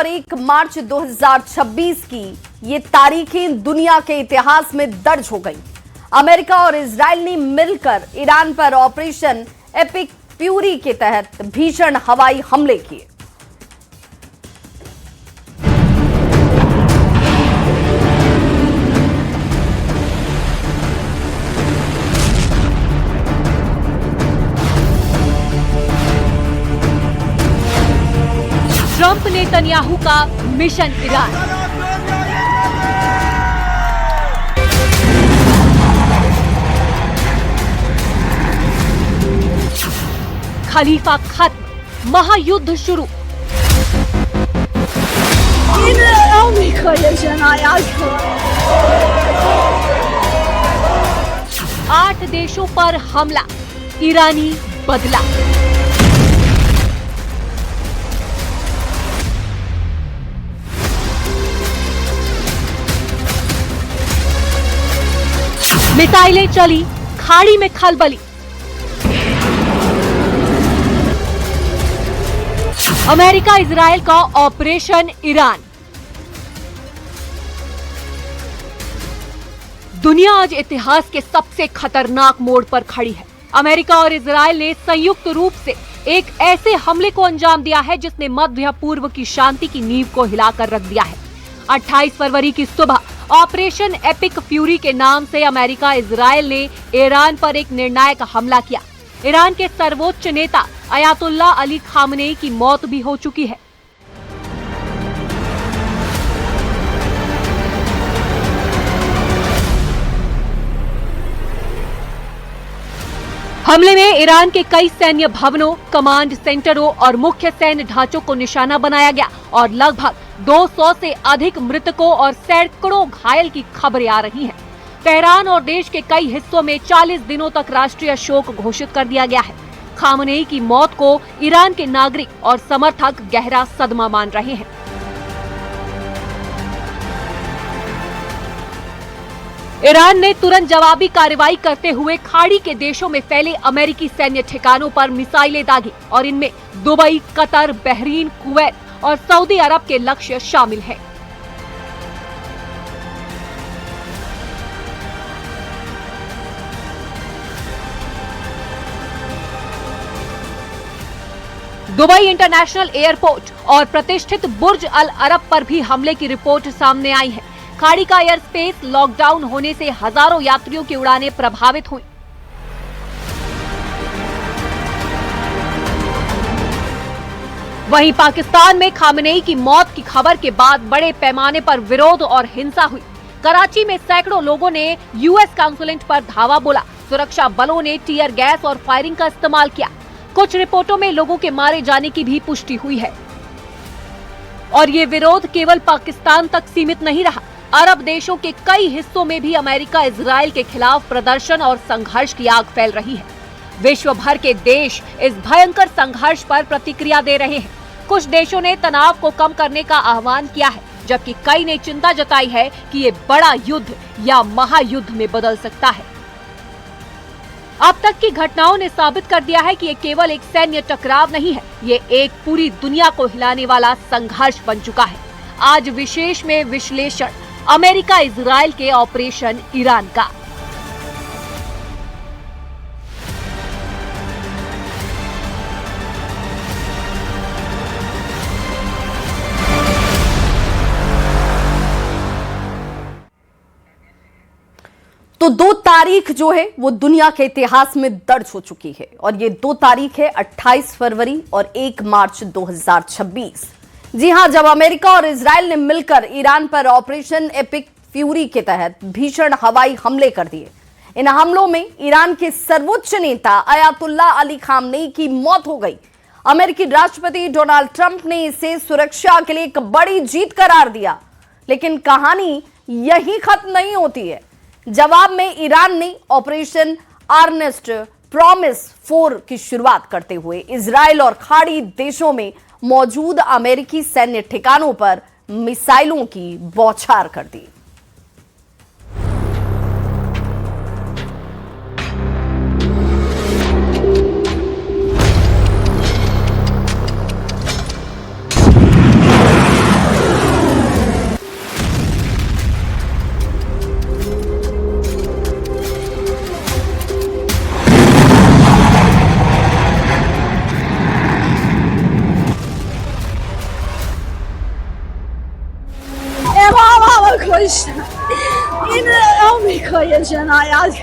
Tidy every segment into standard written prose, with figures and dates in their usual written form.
और 1 मार्च 2026 की ये तारीखें दुनिया के इतिहास में दर्ज हो गई। अमेरिका और इजराइल ने मिलकर ईरान पर ऑपरेशन एपिक फ्यूरी के तहत भीषण हवाई हमले किए। ट्रंप नेतन्याहू का मिशन ईरान। खलीफा खत्म, महायुद्ध शुरू। आठ देशों पर हमला, ईरानी बदला। मिसाइलें चली, खाड़ी में खलबली। अमेरिका इजराइल का ऑपरेशन ईरान। दुनिया आज इतिहास के सबसे खतरनाक मोड़ पर खड़ी है। अमेरिका और इजराइल ने संयुक्त रूप से एक ऐसे हमले को अंजाम दिया है जिसने मध्य पूर्व की शांति की नींव को हिलाकर रख दिया है। 28 फरवरी की सुबह ऑपरेशन एपिक फ्यूरी के नाम से अमेरिका इजराइल ने ईरान पर एक निर्णायक हमला किया। ईरान के सर्वोच्च नेता अयातुल्ला अली खामनेई की मौत भी हो चुकी है। हमले में ईरान के कई सैन्य भवनों, कमांड सेंटरों और मुख्य सैन्य ढांचों को निशाना बनाया गया और लगभग 200 से अधिक मृतकों और सैकड़ों घायल की खबरें आ रही हैं। तेहरान और देश के कई हिस्सों में 40 दिनों तक राष्ट्रीय शोक घोषित कर दिया गया है। खामनेई की मौत को ईरान के नागरिक और समर्थक गहरा सदमा मान रहे हैं। ईरान ने तुरंत जवाबी कार्रवाई करते हुए खाड़ी के देशों में फैले अमेरिकी सैन्य ठिकानों पर मिसाइलें दागी और इनमें दुबई, कतर, बहरीन, कुवैत और सऊदी अरब के लक्ष्य शामिल हैं। दुबई इंटरनेशनल एयरपोर्ट और प्रतिष्ठित बुर्ज अल अरब पर भी हमले की रिपोर्ट सामने आई है। खाड़ी का एयर स्पेस लॉकडाउन होने से हजारों यात्रियों की उड़ानें प्रभावित हुई। वहीं पाकिस्तान में खामनेई की मौत की खबर के बाद बड़े पैमाने पर विरोध और हिंसा हुई। कराची में सैकड़ों लोगों ने यूएस काउंसुलेट पर धावा बोला। सुरक्षा बलों ने टीयर गैस और फायरिंग का इस्तेमाल किया। कुछ रिपोर्टों में लोगों के मारे जाने की भी पुष्टि हुई है। और ये विरोध केवल पाकिस्तान तक सीमित नहीं रहा। अरब देशों के कई हिस्सों में भी अमेरिका इजराइल के खिलाफ प्रदर्शन और संघर्ष की आग फैल रही है। विश्व भर के देश इस भयंकर संघर्ष पर प्रतिक्रिया दे रहे हैं। कुछ देशों ने तनाव को कम करने का आह्वान किया है, जबकि कई ने चिंता जताई है कि ये बड़ा युद्ध या महायुद्ध में बदल सकता है। अब तक की घटनाओं ने साबित कर दिया है कि ये केवल एक सैन्य टकराव नहीं है, ये एक पूरी दुनिया को हिलाने वाला संघर्ष बन चुका है। आज विशेष में विश्लेषण अमेरिका इजराइल के ऑपरेशन ईरान का। तो 2 तारीख जो है वो दुनिया के इतिहास में दर्ज हो चुकी है और ये 2 तारीख है 28 फरवरी और 1 मार्च 2026। जी हां, जब अमेरिका और इजराइल ने मिलकर ईरान पर ऑपरेशन एपिक फ्यूरी के तहत भीषण हवाई हमले कर दिए। इन हमलों में ईरान के सर्वोच्च नेता अयातुल्ला अली खामनेई की मौत हो गई। अमेरिकी राष्ट्रपति डोनाल्ड ट्रंप ने इसे सुरक्षा के लिए एक बड़ी जीत करार दिया। लेकिन कहानी यही खत्म नहीं होती है। जवाब में ईरान ने ऑपरेशन अर्नेस्ट प्रॉमिस 4 की शुरुआत करते हुए इजराइल और खाड़ी देशों में मौजूद अमेरिकी सैन्य ठिकानों पर मिसाइलों की बौछार कर दी। 回事，你这奥美克也是那样子。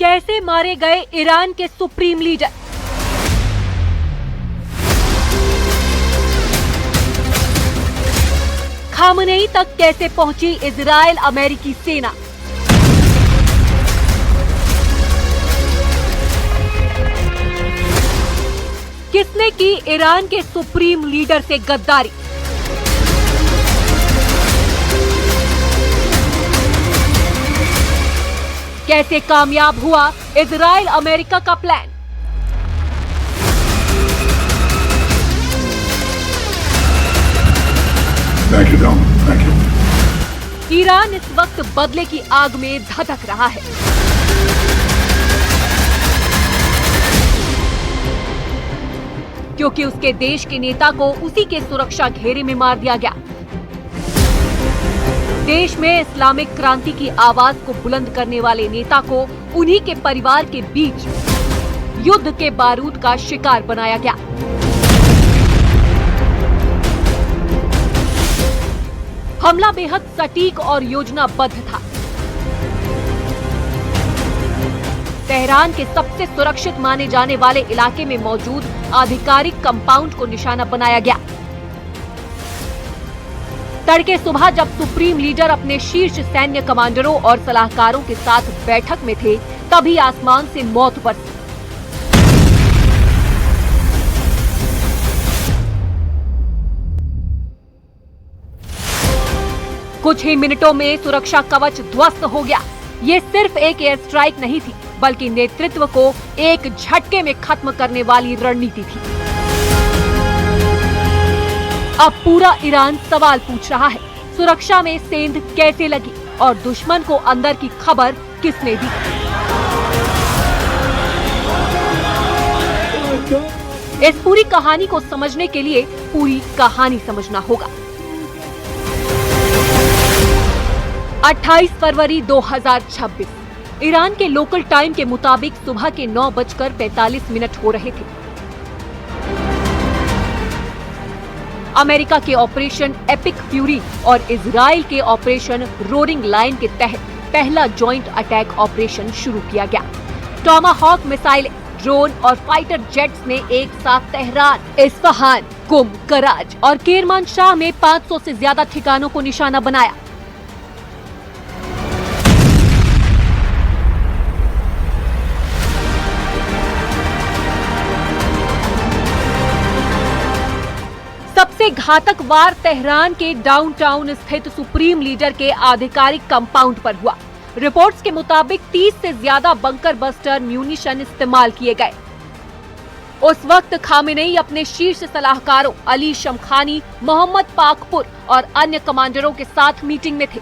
कैसे मारे गए ईरान के सुप्रीम लीडर? खामनेई तक कैसे पहुंची इजराइल अमेरिकी सेना? किसने की ईरान के सुप्रीम लीडर से गद्दारी? कैसे कामयाब हुआ इजराइल अमेरिका का plan? Thank you, Don. Thank you. Iran इस वक्त बदले की आग में धधक रहा है। क्योंकि उसके देश के नेता को उसी के सुरक्षा घेरे में मार दिया गया। देश में इस्लामिक क्रांति की आवाज को बुलंद करने वाले नेता को उन्हीं के परिवार के बीच युद्ध के बारूद का शिकार बनाया गया। हमला बेहद सटीक और योजनाबद्ध था। तेहरान के सबसे सुरक्षित माने जाने वाले इलाके में मौजूद आधिकारिक कंपाउंड को निशाना बनाया गया। तड़के सुबह जब सुप्रीम लीडर अपने शीर्ष सैन्य कमांडरों और सलाहकारों के साथ बैठक में थे, तभी आसमान से मौत बरसी। कुछ ही मिनटों में सुरक्षा कवच ध्वस्त हो गया। ये सिर्फ एक एयर स्ट्राइक नहीं थी, बल्कि नेतृत्व को एक झटके में खत्म करने वाली रणनीति थी। अब पूरा ईरान सवाल पूछ रहा है, सुरक्षा में सेंध कैसे लगी और दुश्मन को अंदर की खबर किसने दी? इस पूरी कहानी को समझने के लिए पूरी कहानी समझना होगा। 28 फरवरी 2026 ईरान के लोकल टाइम के मुताबिक सुबह के 9:45 हो रहे थे। अमेरिका के ऑपरेशन एपिक फ्यूरी और इजराइल के ऑपरेशन रोरिंग लायन के तहत पहला जॉइंट अटैक ऑपरेशन शुरू किया गया। टॉमाहॉक मिसाइल, ड्रोन और फाइटर जेट्स ने एक साथ तेहरान, इस्फहान, कुम, कराज और केरमानशाह में 500 से ज्यादा ठिकानों को निशाना बनाया। सबसे घातक वार तेहरान के डाउनटाउन स्थित सुप्रीम लीडर के आधिकारिक कंपाउंड पर हुआ। रिपोर्ट्स के मुताबिक 30 से ज्यादा बंकर बस्टर म्यूनिशन इस्तेमाल किए गए। उस वक्त खामेनेई अपने शीर्ष सलाहकारों अली शमखानी, मोहम्मद पाकपुर और अन्य कमांडरों के साथ मीटिंग में थे।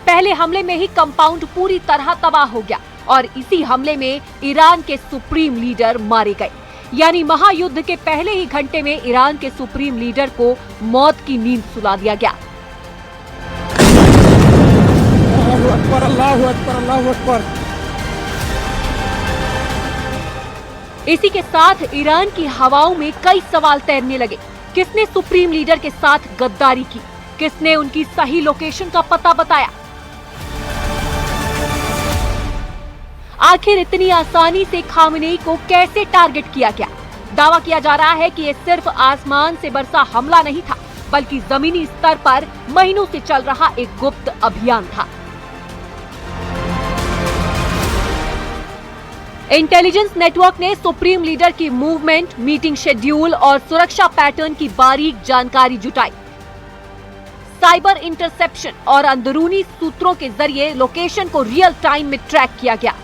पहले हमले में ही कंपाउंड पूरी तरह तबाह हो गया और इसी हमले में ईरान के सुप्रीम लीडर मारे गए। यानी महायुद्ध के पहले ही घंटे में ईरान के सुप्रीम लीडर को मौत की नींद सुला दिया गया। अल्लाहु अकबर, अल्लाहु अकबर। इसी के साथ ईरान की हवाओं में कई सवाल तैरने लगे। किसने सुप्रीम लीडर के साथ गद्दारी की? किसने उनकी सही लोकेशन का पता बताया? आखिर इतनी आसानी से खामेनेई को कैसे टारगेट किया गया? दावा किया जा रहा है कि ये सिर्फ आसमान से बरसा हमला नहीं था, बल्कि जमीनी स्तर पर महीनों से चल रहा एक गुप्त अभियान था। इंटेलिजेंस नेटवर्क ने सुप्रीम लीडर की मूवमेंट, मीटिंग शेड्यूल और सुरक्षा पैटर्न की बारीक जानकारी जुटाई। साइबर इंटरसेप्शन और अंदरूनी सूत्रों के जरिए लोकेशन को रियल टाइम में ट्रैक किया गया।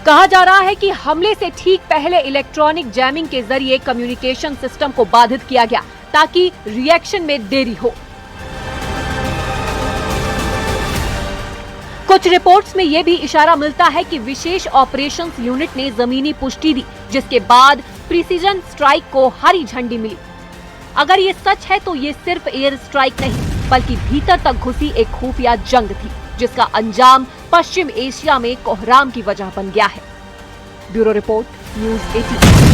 कहा जा रहा है कि हमले से ठीक पहले इलेक्ट्रॉनिक जैमिंग के जरिए कम्युनिकेशन सिस्टम को बाधित किया गया ताकि रिएक्शन में देरी हो। कुछ कुछ रिपोर्ट्स में यह भी इशारा मिलता है कि विशेष ऑपरेशंस यूनिट ने जमीनी पुष्टि दी, जिसके बाद प्रिसीजन स्ट्राइक को हरी झंडी मिली। अगर ये सच है तो ये सिर्फ एयर स्ट्राइक नहीं, बल्कि भीतर तक घुसी एक खुफिया जंग थी, जिसका अंजाम पश्चिम एशिया में कोहराम की वजह बन गया है। Bureau report, news 18।